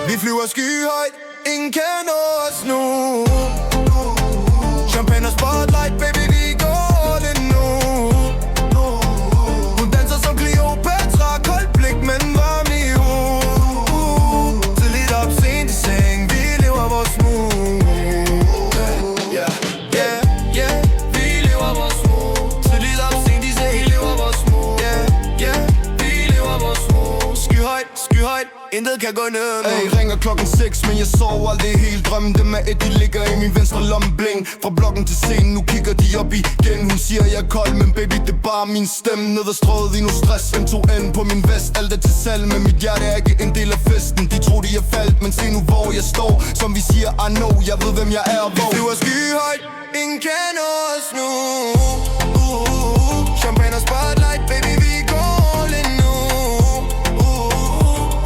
Vi flyver skyhøjt, ingen kan nå os nu. Champagne og spotlight, baby, vi går all in nu. Hun danser som Cleopatra, koldt blik, men varm i hud. Tidligt op, sent i seng, vi lever vores mood. Yeah, yeah, yeah, vi lever vores mood. Tidligt op, sent i seng, vi lever vores mood. Yeah, yeah, vi lever vores mood. Skyhøjt, skyhøjt, intet kan gå ned nu. Hey, ringer klokken 6, men jeg sover aldrig helt. Drømmen dem er et, de ligger i min venstre lomme bling. Fra blokken til scenen, nu kigger de op igen. Hun siger jeg er kold, men baby det er bare min stemme. Ned ad strået i nu stress, M2N på min vest. Alt er til salg, men mit hjerte er ikke en del af festen. De tror de er faldt, men se nu hvor jeg står. Som vi siger, I know, jeg ved hvem jeg er og hvor. Vi flyver skyhøjt, ingen kan nå os nu. Champagne og spotlight, baby, vi går all in nu.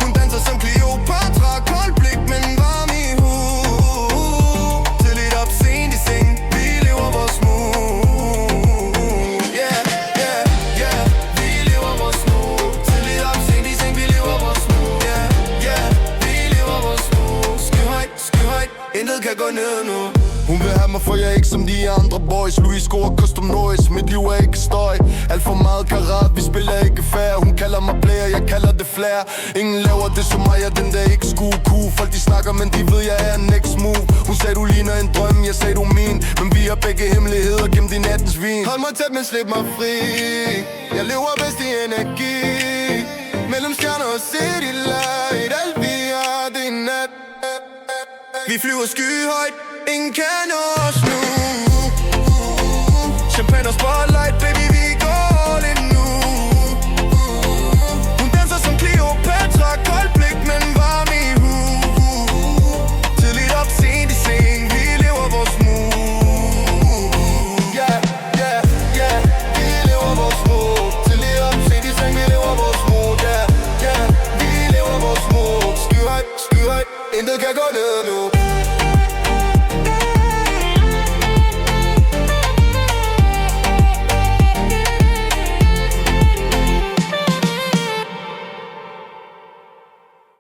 Hun danser som Cleopatra, koldt blik, men varm i hud. Tidligt op, sent i seng, vi lever vores mood. Yeah, yeah, yeah, vi lever vores mood. Tidligt op, sent i seng, vi lever vores mood. Yeah, yeah, vi lever vores mood. Skyhøjt, skyhøjt, intet kan gå ned nu. Hun vil have mig, for jeg er ikke som de andre boys. Louis scorer custom noise, mit liv er ikke støj. Alt for meget karat, vi spiller ikke fair. Hun kalder mig player, jeg kalder det flair. Ingen laver det som mig, jeg den der ikke skulle kunne. Folk de snakker, men de ved jeg er next move. Hun sagde du ligner en drøm, jeg sagde du min. Men vi har begge hemmeligheder gemt i nattens vin. Hold mig tæt, men slip mig fri. Jeg lever bedst i energi. Mellem stjerner og city light. Alt vi har, det er nat. Vi flyver skyhøjt, ingen kan nå os nu. Champagne og spotlight,